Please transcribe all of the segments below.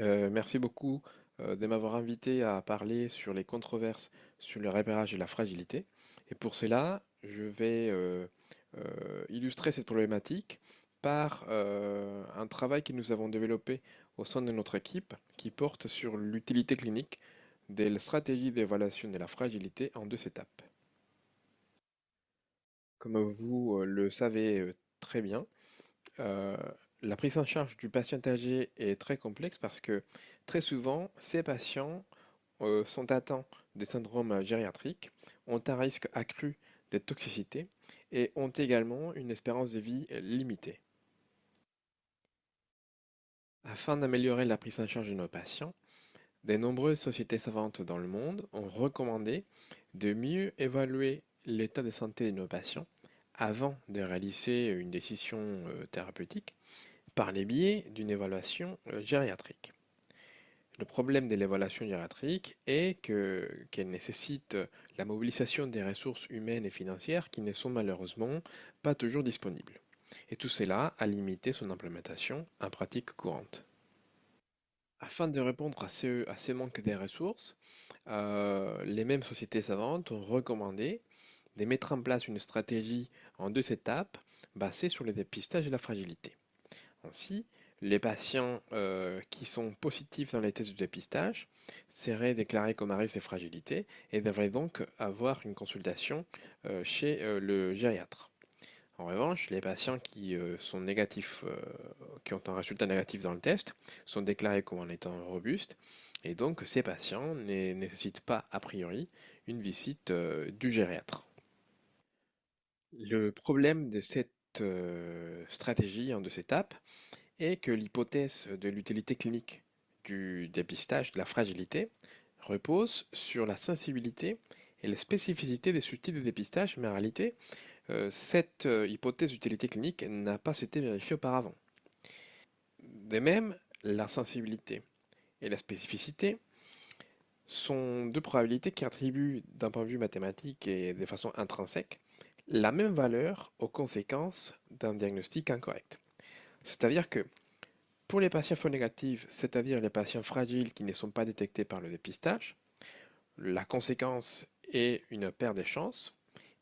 Merci beaucoup de m'avoir invité à parler sur les controverses sur le repérage et la fragilité. Et pour cela, je vais illustrer cette problématique par un travail que nous avons développé au sein de notre équipe qui porte sur l'utilité clinique des stratégies d'évaluation de la fragilité en deux étapes. Comme vous le savez très bien, euh, la prise en charge du patient âgé est très complexe parce que très souvent, ces patients sont atteints des syndromes gériatriques, ont un risque accru de toxicité et ont également une espérance de vie limitée. Afin d'améliorer la prise en charge de nos patients, de nombreuses sociétés savantes dans le monde ont recommandé de mieux évaluer l'état de santé de nos patients avant de réaliser une décision thérapeutique par les biais d'une évaluation gériatrique. Le problème de l'évaluation gériatrique est qu'elle nécessite la mobilisation des ressources humaines et financières qui ne sont malheureusement pas toujours disponibles. Et tout cela a limité son implémentation en pratique courante. Afin de répondre à ces manques de ressources, les mêmes sociétés savantes ont recommandé de mettre en place une stratégie en deux étapes basée sur le dépistage de la fragilité. Ainsi, les patients qui sont positifs dans les tests de dépistage seraient déclarés comme à risque de fragilité et devraient donc avoir une consultation chez le gériatre. En revanche, les patients qui sont négatifs, qui ont un résultat négatif dans le test, sont déclarés comme en étant robustes, et donc ces patients ne nécessitent pas a priori une visite du gériatre. Le problème de cette stratégie en deux étapes est que l'hypothèse de l'utilité clinique du dépistage de la fragilité repose sur la sensibilité et la spécificité des outils de dépistage, mais en réalité, cette hypothèse d'utilité clinique n'a pas été vérifiée auparavant. De même, la sensibilité et la spécificité sont deux probabilités qui attribuent, d'un point de vue mathématique et de façon intrinsèque, la même valeur aux conséquences d'un diagnostic incorrect. C'est-à-dire que pour les patients faux négatifs, c'est-à-dire les patients fragiles qui ne sont pas détectés par le dépistage, la conséquence est une perte des chances,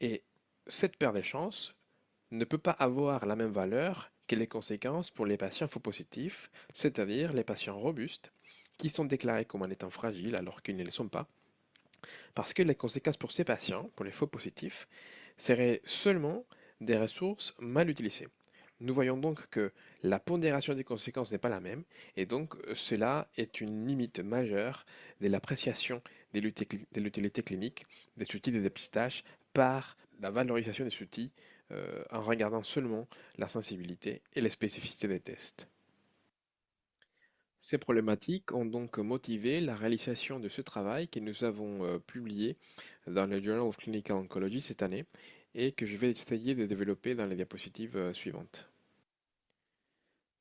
et cette perte des chances ne peut pas avoir la même valeur que les conséquences pour les patients faux positifs, c'est-à-dire les patients robustes, qui sont déclarés comme en étant fragiles alors qu'ils ne le sont pas, parce que les conséquences pour ces patients, pour les faux positifs, seraient seulement des ressources mal utilisées. Nous voyons donc que la pondération des conséquences n'est pas la même, et donc cela est une limite majeure de l'appréciation de l'utilité clinique des outils de dépistage par la valorisation des outils en regardant seulement la sensibilité et les spécificités des tests. Ces problématiques ont donc motivé la réalisation de ce travail que nous avons publié dans le Journal of Clinical Oncology cette année et que je vais essayer de développer dans les diapositives suivantes.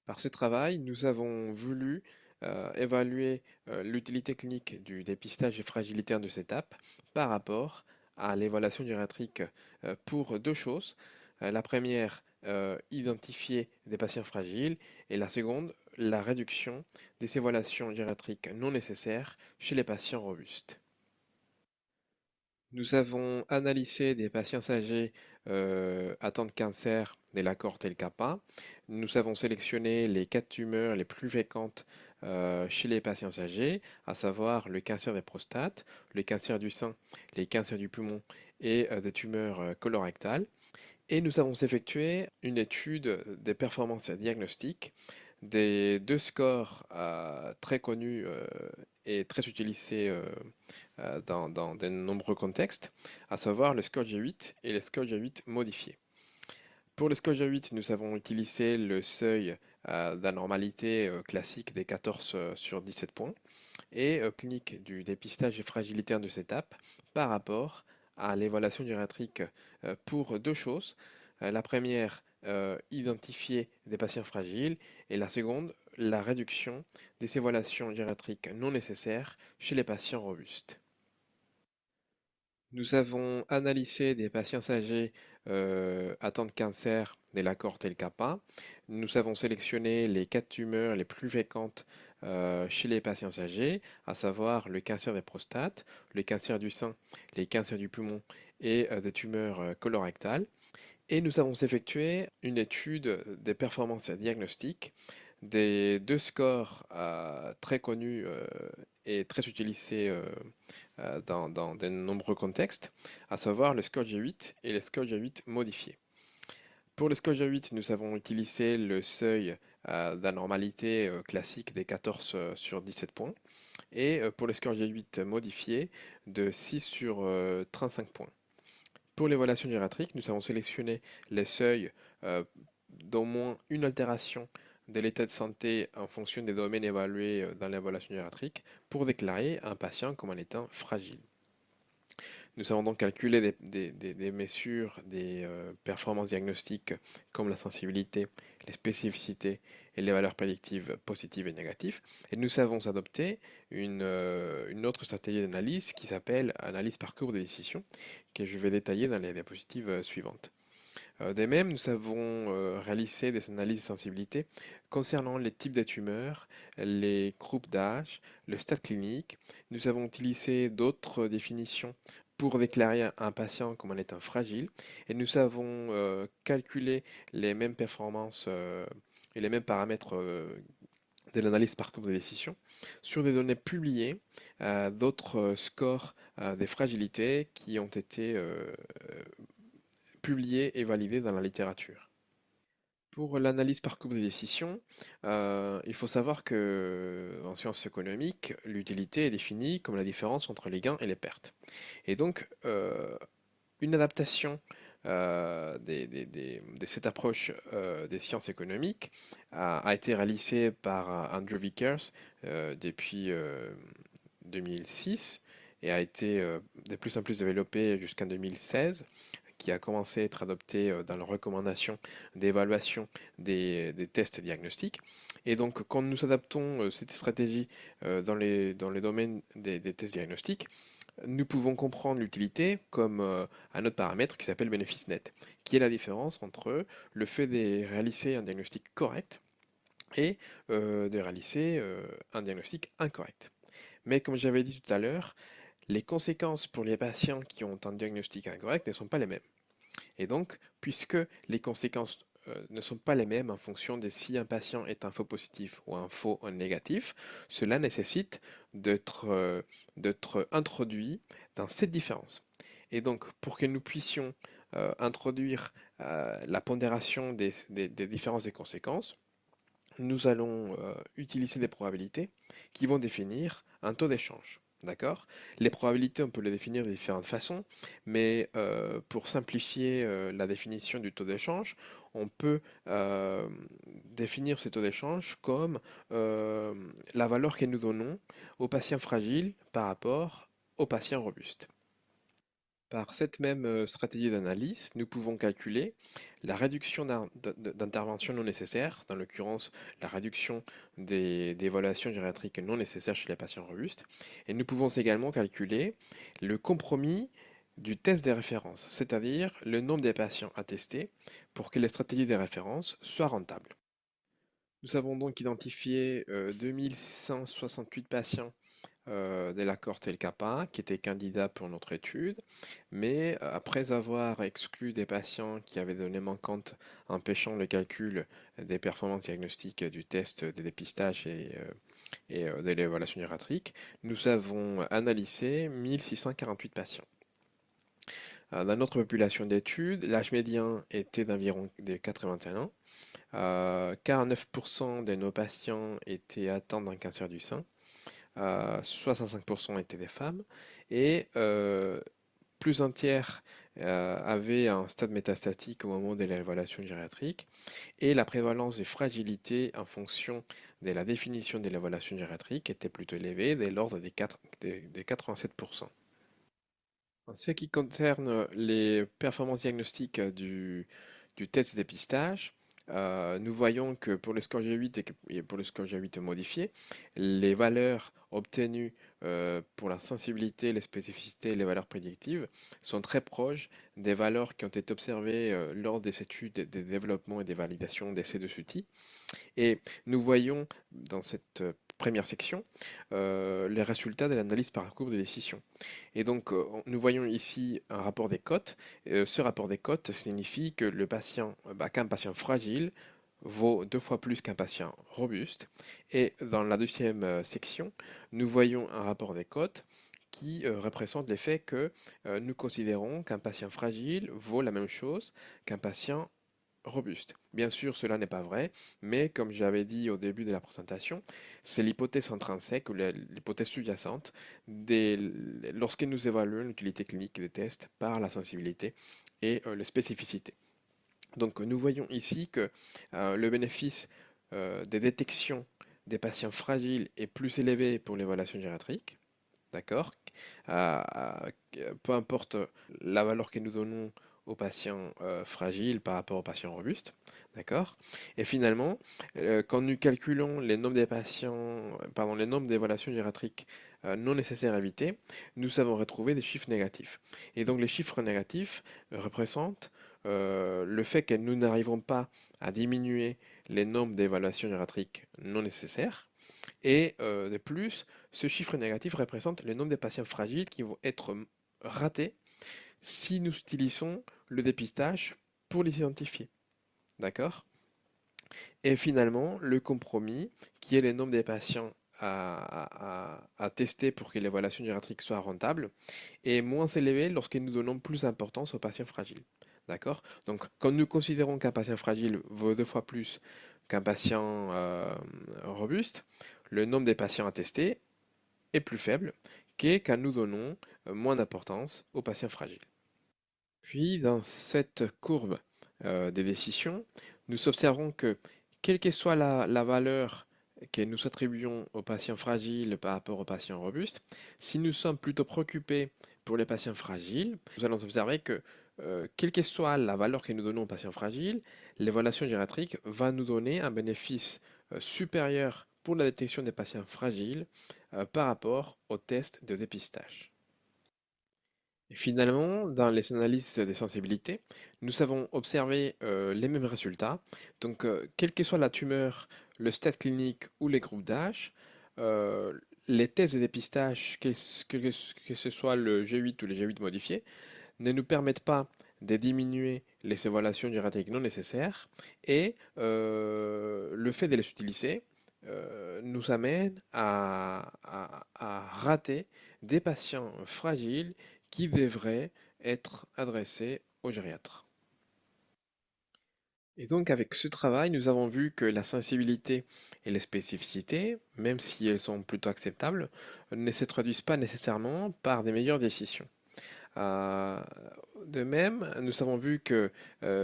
Par ce travail, nous avons voulu évaluer l'utilité clinique du dépistage fragilitaire de cette étape par rapport à l'évaluation gériatrique pour deux choses. La première, identifier des patients fragiles et la seconde, la réduction des évaluations gériatriques non nécessaires chez les patients robustes. Nous avons analysé des patients âgés atteints de cancer de la cohorte LK. Nous avons sélectionné les 4 tumeurs les plus fréquentes chez les patients âgés, à savoir le cancer des prostates, le cancer du sein, les cancers du poumon et des tumeurs colorectales. Et nous avons effectué une étude des performances diagnostiques des deux scores très connus et très utilisés dans de nombreux contextes, à savoir le score G8 et le score G8 modifié. Pour le score G8, nous avons utilisé le seuil d'anormalité classique des 14 sur 17 points et clinique du dépistage fragilitaire de cette étape par rapport à l'évaluation gériatrique pour deux choses. La première, identifier des patients fragiles et la seconde, la réduction des évaluations gériatriques non nécessaires chez les patients robustes. Nous avons analysé des patients âgés atteint de cancer de la cohorte LK1. Nous avons sélectionné les 4 tumeurs les plus fréquentes chez les patients âgés, à savoir le cancer des prostates, le cancer du sein, les cancers du poumon et des tumeurs colorectales. Et nous avons effectué une étude des performances diagnostiques des deux scores très connus et très utilisés dans de nombreux contextes, à savoir le score G8 et le score G8 modifié. Pour le score G8, nous avons utilisé le seuil d'anormalité classique des 14 sur 17 points, et pour le score G8 modifié de 6 sur 35 points. Pour l'évaluation gériatrique, nous avons sélectionné les seuils d'au moins une altération de l'état de santé en fonction des domaines évalués dans l'évaluation gériatrique pour déclarer un patient comme en étant fragile. Nous avons donc calculé des mesures des performances diagnostiques comme la sensibilité, les spécificités et les valeurs prédictives positives et négatives. Et nous avons adopté une autre stratégie d'analyse qui s'appelle analyse par courbe de décision, que je vais détailler dans les diapositives suivantes. De même, nous avons réalisé des analyses de sensibilité concernant les types de tumeurs, les groupes d'âge, le stade clinique. Nous avons utilisé d'autres définitions pour déclarer un patient comme en étant fragile, et nous avons calculé les mêmes performances et les mêmes paramètres de l'analyse par courbe de décision sur des données publiées d'autres scores des fragilités qui ont été publiés et validés dans la littérature. Pour l'analyse par courbe de décision, il faut savoir que en sciences économiques, l'utilité est définie comme la différence entre les gains et les pertes. Et donc, une adaptation de cette approche des sciences économiques a été réalisée par Andrew Vickers depuis 2006 et a été de plus en plus développée jusqu'en 2016, qui a commencé à être adopté dans les recommandations d'évaluation des tests diagnostiques. Et donc, quand nous adaptons cette stratégie dans les domaines des tests diagnostiques, nous pouvons comprendre l'utilité comme un autre paramètre qui s'appelle bénéfice net, qui est la différence entre le fait de réaliser un diagnostic correct et de réaliser un diagnostic incorrect. Mais comme j'avais dit tout à l'heure, les conséquences pour les patients qui ont un diagnostic incorrect ne sont pas les mêmes. Et donc, puisque les conséquences ne sont pas les mêmes en fonction de si un patient est un faux positif ou un faux négatif, cela nécessite d'être introduit dans cette différence. Et donc, pour que nous puissions introduire la pondération des différences des conséquences, nous allons utiliser des probabilités qui vont définir un taux d'échange. D'accord? Les probabilités, on peut les définir de différentes façons, mais pour simplifier la définition du taux d'échange, on peut définir ce taux d'échange comme la valeur que nous donnons aux patients fragiles par rapport aux patients robustes. Par cette même stratégie d'analyse, nous pouvons calculer la réduction d'interventions non nécessaires, dans l'occurrence la réduction des évaluations gériatriques non nécessaires chez les patients robustes, et nous pouvons également calculer le compromis du test des références, c'est-à-dire le nombre des patients à tester pour que les stratégies des références soient rentables. Nous avons donc identifié 2168 patients de la cohorte LK1 qui étaient candidats pour notre étude, mais après avoir exclu des patients qui avaient des données manquantes empêchant le calcul des performances diagnostiques du test de dépistage et de l'évaluation gériatrique, nous avons analysé 1648 patients. Dans notre population d'études, l'âge médian était d'environ 81 ans. 49% de nos patients étaient atteints d'un cancer du sein. 65% étaient des femmes et plus un tiers avaient un stade métastatique au moment de l'évaluation gériatrique, et la prévalence de fragilité en fonction de la définition de l'évaluation gériatrique était plutôt élevée, de l'ordre des 87%. En ce qui concerne les performances diagnostiques du test dépistage, nous voyons que pour le score G8 et pour le score G8 modifié, les valeurs obtenues pour la sensibilité, les spécificités et les valeurs prédictives sont très proches des valeurs qui ont été observées lors des études des développements et des validations d'essais de ce type. Et nous voyons dans cette première section les résultats de l'analyse par courbe de décision. Et donc, nous voyons ici un rapport des cotes. Ce rapport des cotes signifie que qu'un patient fragile vaut 2 fois plus qu'un patient robuste. Et dans la deuxième section, nous voyons un rapport des cotes qui représente l'effet que nous considérons qu'un patient fragile vaut la même chose qu'un patient robuste. Bien sûr, cela n'est pas vrai, mais comme j'avais dit au début de la présentation, c'est l'hypothèse intrinsèque ou l'hypothèse sous-jacente lorsque nous évaluons l'utilité clinique des tests par la sensibilité et les spécificités. Donc nous voyons ici que le bénéfice des détections des patients fragiles est plus élevé pour l'évaluation gériatrique, d'accord? Peu importe la valeur que nous donnons aux patients fragiles par rapport aux patients robustes, d'accord? Et finalement, quand nous calculons les nombres des patients, pardon, les nombres d'évaluations gériatriques non nécessaires à éviter, nous avons retrouvé des chiffres négatifs. Et donc les chiffres négatifs représentent le fait que nous n'arrivons pas à diminuer les nombres d'évaluations gériatriques non nécessaires, et de plus, ce chiffre négatif représente le nombre de patients fragiles qui vont être ratés si nous utilisons le dépistage pour les identifier. D'accord? Et finalement, le compromis, qui est le nombre des patients à tester pour que l'évaluation gériatrique soit rentable, est moins élevé lorsque nous donnons plus d'importance aux patients fragiles. D'accord? Donc, quand nous considérons qu'un patient fragile vaut 2 fois plus qu'un patient robuste, le nombre des patients à tester est plus faible que quand nous donnons moins d'importance aux patients fragiles. Puis, dans cette courbe des décisions, nous observons que, quelle que soit la valeur que nous attribuons aux patients fragiles par rapport aux patients robustes, si nous sommes plutôt préoccupés pour les patients fragiles, nous allons observer que, quelle que soit la valeur que nous donnons aux patients fragiles, l'évaluation gériatrique va nous donner un bénéfice supérieur pour la détection des patients fragiles par rapport aux tests de dépistage. Et finalement, dans les analyses des sensibilités, nous avons observé les mêmes résultats. Donc, quelle que soit la tumeur, le stade clinique ou les groupes d'âge, euh, les tests de dépistage, que ce soit le G8 ou le G8 modifié, ne nous permettent pas de diminuer les évaluations gériatriques non nécessaires et le fait de les utiliser nous amène à rater des patients fragiles qui devraient être adressés au gériatre. Et donc avec ce travail, nous avons vu que la sensibilité et les spécificités, même si elles sont plutôt acceptables, ne se traduisent pas nécessairement par des meilleures décisions. Euh, de même, nous avons vu que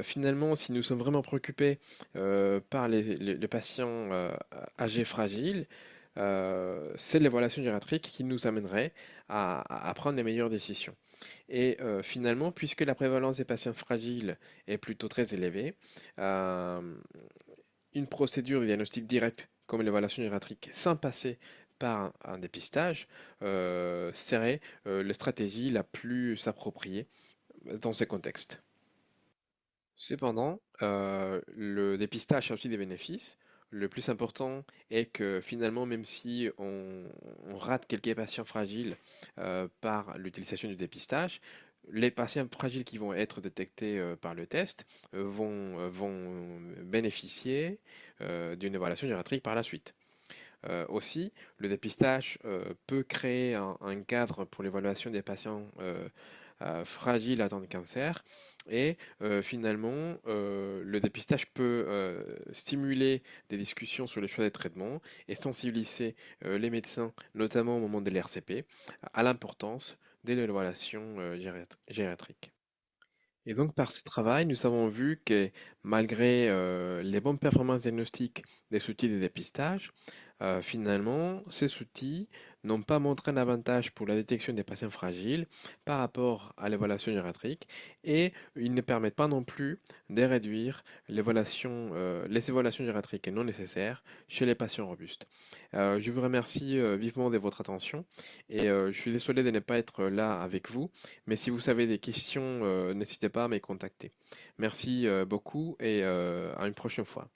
finalement, si nous sommes vraiment préoccupés par les patients âgés fragiles, c'est l'évaluation gériatrique qui nous amènerait à prendre les meilleures décisions. Et finalement, puisque la prévalence des patients fragiles est plutôt très élevée, euh, une procédure de diagnostic direct comme l'évaluation gériatrique sans passer par un dépistage serait la stratégie la plus appropriée dans ces contextes. Cependant, le dépistage a aussi des bénéfices. Le plus important est que finalement, même si on rate quelques patients fragiles par l'utilisation du dépistage, les patients fragiles qui vont être détectés par le test vont bénéficier d'une évaluation gériatrique par la suite. Aussi, le dépistage peut créer un cadre pour l'évaluation des patients fragiles atteints de cancer. Et finalement, le dépistage peut stimuler des discussions sur les choix des traitements et sensibiliser les médecins, notamment au moment de l'RCP, à l'importance de l'évaluation gériatrique. Et donc par ce travail, nous avons vu que malgré les bonnes performances diagnostiques des outils de dépistage, Finalement, ces outils n'ont pas montré un avantage pour la détection des patients fragiles par rapport à l'évaluation gériatrique et ils ne permettent pas non plus de réduire les évaluations gériatriques non nécessaires chez les patients robustes. Je vous remercie vivement de votre attention et je suis désolé de ne pas être là avec vous, mais si vous avez des questions, n'hésitez pas à me contacter. Merci beaucoup et à une prochaine fois.